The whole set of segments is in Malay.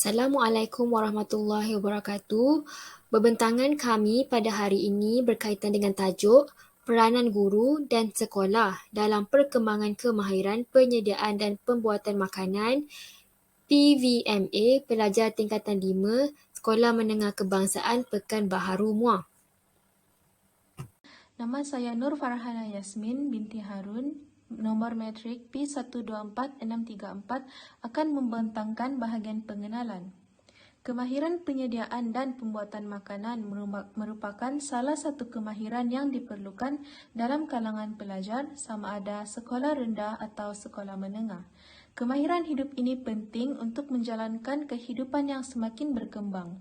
Assalamualaikum warahmatullahi wabarakatuh. Pembentangan kami pada hari ini berkaitan dengan tajuk peranan guru dan sekolah dalam perkembangan kemahiran penyediaan dan pembuatan makanan PVMA pelajar tingkatan 5 Sekolah Menengah Kebangsaan Pekanbaharu Muar. Nama saya Nur Farhana Yasmin binti Harun. Nomor metrik P124634 akan membentangkan bahagian pengenalan. Kemahiran penyediaan dan pembuatan makanan merupakan salah satu kemahiran yang diperlukan dalam kalangan pelajar sama ada sekolah rendah atau sekolah menengah. Kemahiran hidup ini penting untuk menjalankan kehidupan yang semakin berkembang.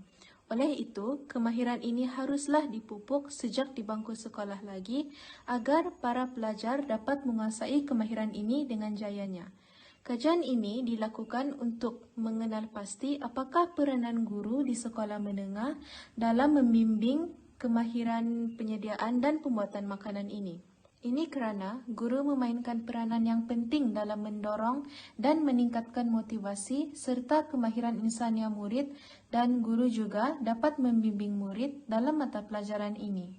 Oleh itu, kemahiran ini haruslah dipupuk sejak di bangku sekolah lagi agar para pelajar dapat menguasai kemahiran ini dengan jayanya. Kajian ini dilakukan untuk mengenal pasti apakah peranan guru di sekolah menengah dalam membimbing kemahiran penyediaan dan pembuatan makanan ini. Ini kerana guru memainkan peranan yang penting dalam mendorong dan meningkatkan motivasi serta kemahiran insania murid dan guru juga dapat membimbing murid dalam mata pelajaran ini.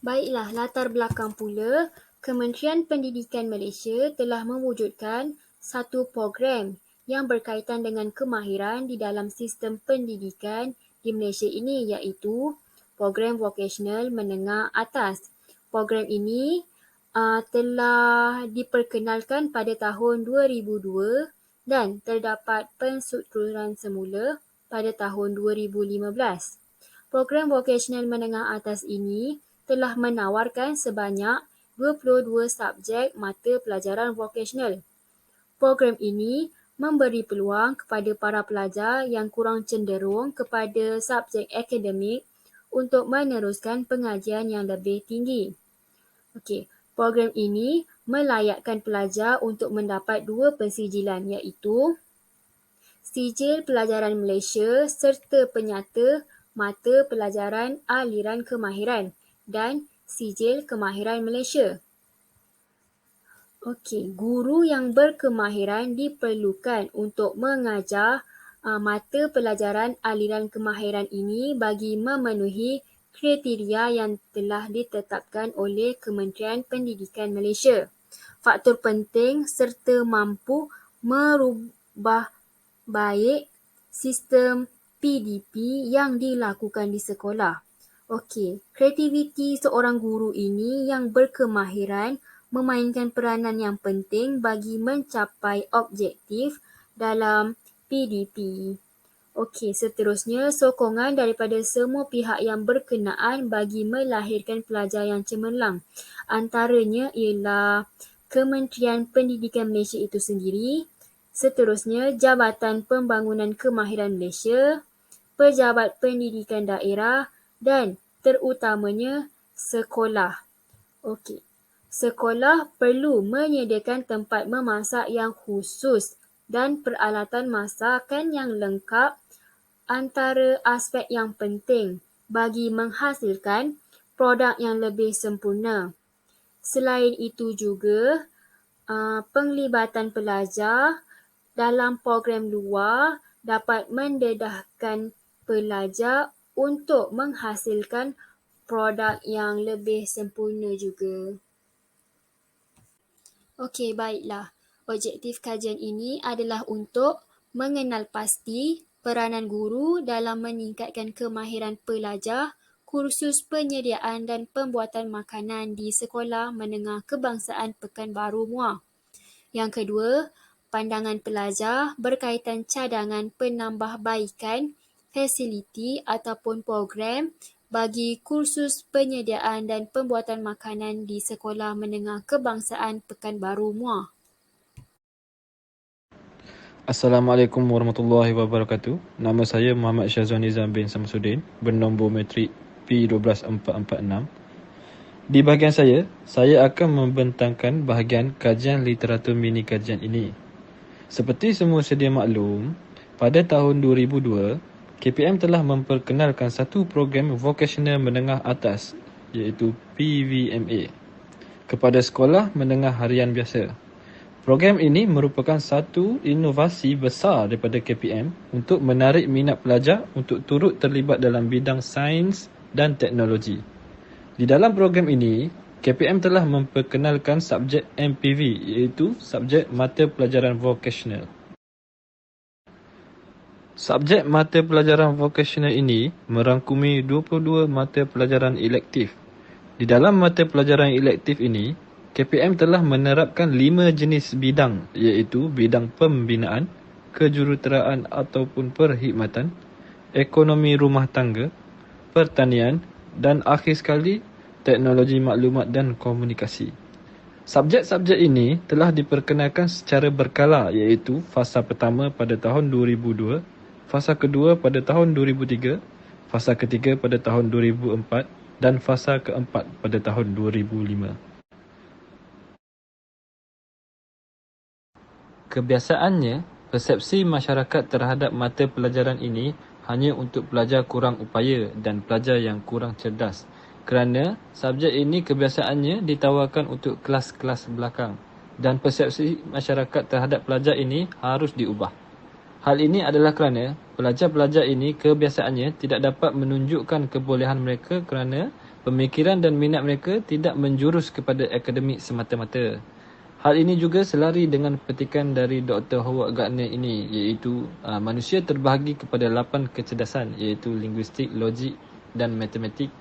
Baiklah, latar belakang pula, Kementerian Pendidikan Malaysia telah mewujudkan satu program yang berkaitan dengan kemahiran di dalam sistem pendidikan di Malaysia ini iaitu Program Vokasional Menengah Atas. Program ini telah diperkenalkan pada tahun 2002 dan terdapat penstrukturan semula pada tahun 2015. Program Vokasional Menengah Atas ini telah menawarkan sebanyak 22 subjek mata pelajaran vokasional. Program ini memberi peluang kepada para pelajar yang kurang cenderung kepada subjek akademik untuk meneruskan pengajian yang lebih tinggi. Program ini melayakkan pelajar untuk mendapat 2 pensijilan iaitu Sijil Pelajaran Malaysia serta penyata mata pelajaran aliran kemahiran dan Sijil Kemahiran Malaysia. Guru yang berkemahiran diperlukan untuk mengajar mata pelajaran aliran kemahiran ini bagi memenuhi kriteria yang telah ditetapkan oleh Kementerian Pendidikan Malaysia. Faktor penting serta mampu merubah baik sistem PDP yang dilakukan di sekolah. Kreativiti seorang guru ini yang berkemahiran memainkan peranan yang penting bagi mencapai objektif dalam PDP. Seterusnya, sokongan daripada semua pihak yang berkenaan bagi melahirkan pelajar yang cemerlang. Antaranya ialah Kementerian Pendidikan Malaysia itu sendiri, seterusnya Jabatan Pembangunan Kemahiran Malaysia, Pejabat Pendidikan Daerah dan terutamanya sekolah. Sekolah perlu menyediakan tempat memasak yang khusus dan peralatan masakan yang lengkap antara aspek yang penting bagi menghasilkan produk yang lebih sempurna. Selain itu juga, penglibatan pelajar dalam program luar dapat mendedahkan pelajar untuk menghasilkan produk yang lebih sempurna juga. Baiklah. Objektif kajian ini adalah untuk mengenal pasti peranan guru dalam meningkatkan kemahiran pelajar kursus penyediaan dan pembuatan makanan di Sekolah Menengah Kebangsaan Pekanbaru Muar. Yang kedua, pandangan pelajar berkaitan cadangan penambahbaikan fasiliti ataupun program bagi kursus penyediaan dan pembuatan makanan di Sekolah Menengah Kebangsaan Pekanbaru Muar. Assalamualaikum warahmatullahi wabarakatuh. Nama saya Muhammad Syazwan Nizam bin Samsudin, bernombor metrik P12446. Di bahagian saya akan membentangkan bahagian kajian literatur mini kajian ini. Seperti semua sedia maklum, pada tahun 2002, KPM telah memperkenalkan satu program vokasional menengah atas iaitu PVMA kepada sekolah menengah harian biasa. Program ini merupakan satu inovasi besar daripada KPM untuk menarik minat pelajar untuk turut terlibat dalam bidang sains dan teknologi. Di dalam program ini, KPM telah memperkenalkan subjek MPV iaitu subjek mata pelajaran vocational. Subjek mata pelajaran vocational ini merangkumi 22 mata pelajaran elektif. Di dalam mata pelajaran elektif ini, KPM telah menerapkan 5 jenis bidang iaitu bidang pembinaan, kejuruteraan ataupun perkhidmatan, ekonomi rumah tangga, pertanian dan akhir sekali teknologi maklumat dan komunikasi. Subjek-subjek ini telah diperkenalkan secara berkala iaitu fasa pertama pada tahun 2002, fasa kedua pada tahun 2003, fasa ketiga pada tahun 2004 dan fasa keempat pada tahun 2005. Kebiasaannya, persepsi masyarakat terhadap mata pelajaran ini hanya untuk pelajar kurang upaya dan pelajar yang kurang cerdas, kerana subjek ini kebiasaannya ditawarkan untuk kelas-kelas belakang dan persepsi masyarakat terhadap pelajar ini harus diubah. Hal ini adalah kerana pelajar-pelajar ini kebiasaannya tidak dapat menunjukkan kebolehan mereka kerana pemikiran dan minat mereka tidak menjurus kepada akademik semata-mata. Hal ini juga selari dengan petikan dari Dr. Howard Gardner ini iaitu manusia terbahagi kepada 8 kecerdasan iaitu linguistik, logik dan matematik,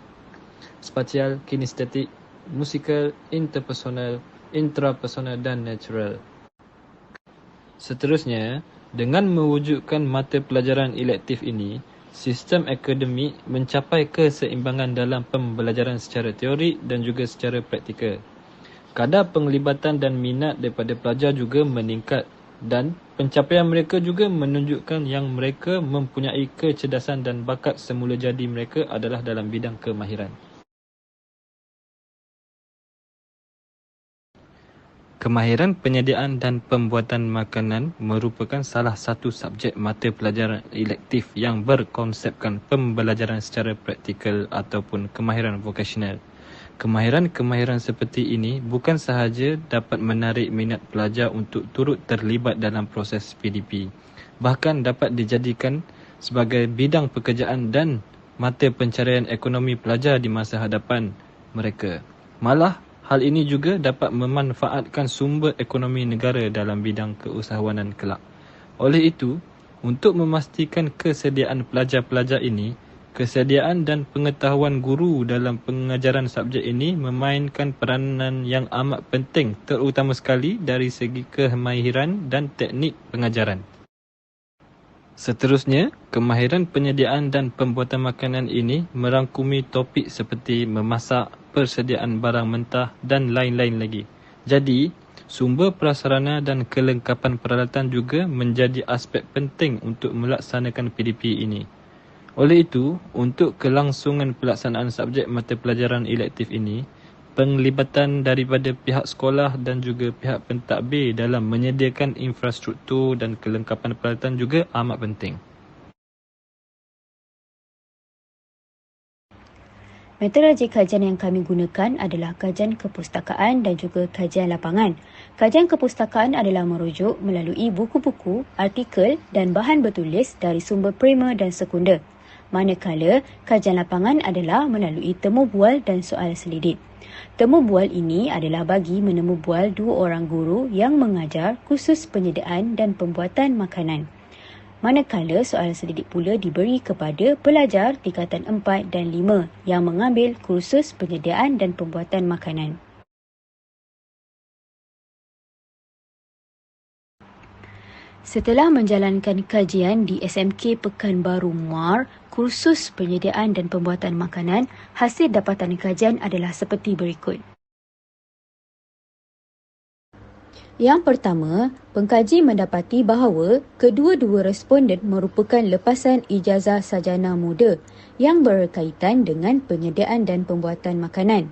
spasial, kinestetik, musikal, interpersonal, intrapersonal dan natural. Seterusnya, dengan mewujudkan mata pelajaran elektif ini, sistem akademik mencapai keseimbangan dalam pembelajaran secara teorik dan juga secara praktikal. Kadar penglibatan dan minat daripada pelajar juga meningkat dan pencapaian mereka juga menunjukkan yang mereka mempunyai kecerdasan dan bakat semula jadi mereka adalah dalam bidang kemahiran. Kemahiran penyediaan dan pembuatan makanan merupakan salah satu subjek mata pelajaran elektif yang berkonsepkan pembelajaran secara praktikal ataupun kemahiran vokasional. Kemahiran-kemahiran seperti ini bukan sahaja dapat menarik minat pelajar untuk turut terlibat dalam proses PDP, bahkan dapat dijadikan sebagai bidang pekerjaan dan mata pencarian ekonomi pelajar di masa hadapan mereka. Malah, hal ini juga dapat memanfaatkan sumber ekonomi negara dalam bidang keusahawanan kelak. Oleh itu, untuk memastikan kesediaan pelajar-pelajar ini, kesediaan dan pengetahuan guru dalam pengajaran subjek ini memainkan peranan yang amat penting, terutama sekali dari segi kemahiran dan teknik pengajaran. Seterusnya, kemahiran penyediaan dan pembuatan makanan ini merangkumi topik seperti memasak, persediaan barang mentah dan lain-lain lagi. Jadi, sumber prasarana dan kelengkapan peralatan juga menjadi aspek penting untuk melaksanakan PDP ini. Oleh itu, untuk kelangsungan pelaksanaan subjek mata pelajaran elektif ini, penglibatan daripada pihak sekolah dan juga pihak pentadbir dalam menyediakan infrastruktur dan kelengkapan peralatan juga amat penting. Metodologi kajian yang kami gunakan adalah kajian kepustakaan dan juga kajian lapangan. Kajian kepustakaan adalah merujuk melalui buku-buku, artikel dan bahan bertulis dari sumber primer dan sekunder. Manakala, kajian lapangan adalah melalui temu bual dan soal selidik. Temu bual ini adalah bagi menemu bual 2 orang guru yang mengajar khusus penyediaan dan pembuatan makanan. Manakala soal selidik pula diberi kepada pelajar tingkatan 4 dan 5 yang mengambil kursus penyediaan dan pembuatan makanan. Setelah menjalankan kajian di SMK Pekanbaru Muar, kursus penyediaan dan pembuatan makanan, hasil dapatan kajian adalah seperti berikut. Yang pertama, pengkaji mendapati bahawa kedua-dua responden merupakan lepasan ijazah sarjana muda yang berkaitan dengan penyediaan dan pembuatan makanan.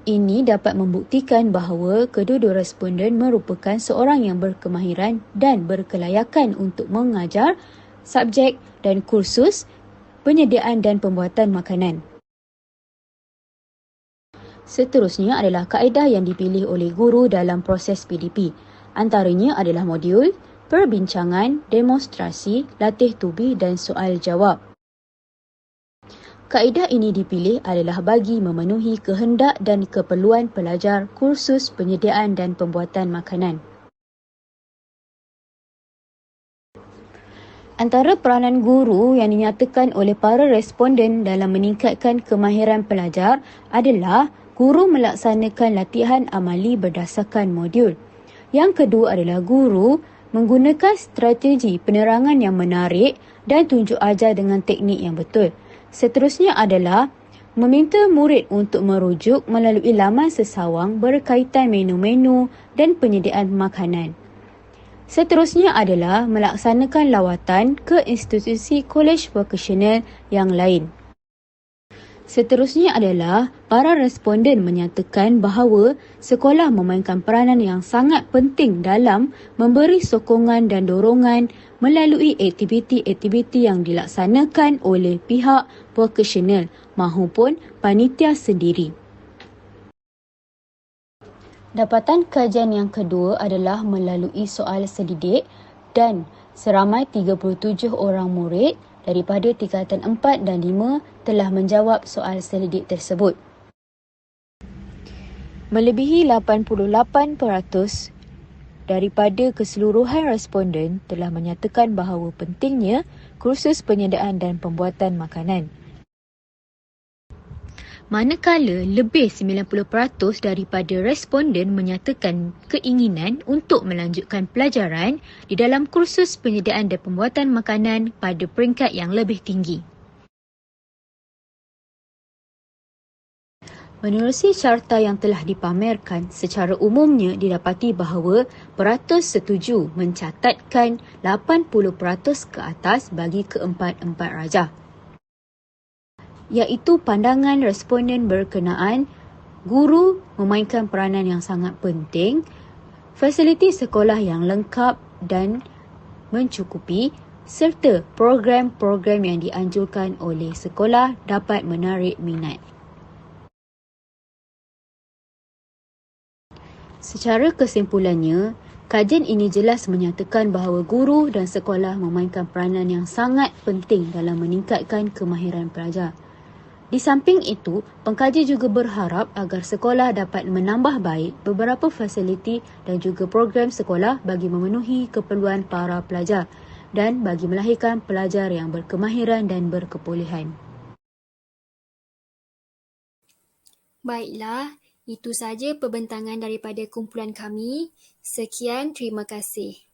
Ini dapat membuktikan bahawa kedua-dua responden merupakan seorang yang berkemahiran dan berkelayakan untuk mengajar subjek dan kursus penyediaan dan pembuatan makanan. Seterusnya adalah kaedah yang dipilih oleh guru dalam proses PDP. Antaranya adalah modul, perbincangan, demonstrasi, latih tubi dan soal jawab. Kaedah ini dipilih adalah bagi memenuhi kehendak dan keperluan pelajar kursus penyediaan dan pembuatan makanan. Antara peranan guru yang dinyatakan oleh para responden dalam meningkatkan kemahiran pelajar adalah guru melaksanakan latihan amali berdasarkan modul. Yang kedua adalah guru menggunakan strategi penerangan yang menarik dan tunjuk ajar dengan teknik yang betul. Seterusnya adalah meminta murid untuk merujuk melalui laman sesawang berkaitan menu-menu dan penyediaan makanan. Seterusnya adalah melaksanakan lawatan ke institusi kolej vokasional yang lain. Seterusnya adalah para responden menyatakan bahawa sekolah memainkan peranan yang sangat penting dalam memberi sokongan dan dorongan melalui aktiviti-aktiviti yang dilaksanakan oleh pihak vokasional mahupun panitia sendiri. Dapatan kajian yang kedua adalah melalui soal selidik dan seramai 37 orang murid daripada tingkatan 4 dan 5 telah menjawab soal selidik tersebut. Melebihi 88% daripada keseluruhan responden telah menyatakan bahawa pentingnya kursus penyediaan dan pembuatan makanan. Manakala lebih 90% daripada responden menyatakan keinginan untuk melanjutkan pelajaran di dalam kursus penyediaan dan pembuatan makanan pada peringkat yang lebih tinggi. Menerusi carta yang telah dipamerkan, secara umumnya didapati bahawa peratus setuju mencatatkan 80% ke atas bagi keempat-empat rajah, iaitu pandangan responden berkenaan guru memainkan peranan yang sangat penting, fasiliti sekolah yang lengkap dan mencukupi, serta program-program yang dianjurkan oleh sekolah dapat menarik minat. Secara kesimpulannya, kajian ini jelas menyatakan bahawa guru dan sekolah memainkan peranan yang sangat penting dalam meningkatkan kemahiran pelajar. Di samping itu, pengkaji juga berharap agar sekolah dapat menambah baik beberapa fasiliti dan juga program sekolah bagi memenuhi keperluan para pelajar dan bagi melahirkan pelajar yang berkemahiran dan berkebolehan. Baiklah, itu saja perbentangan daripada kumpulan kami. Sekian, terima kasih.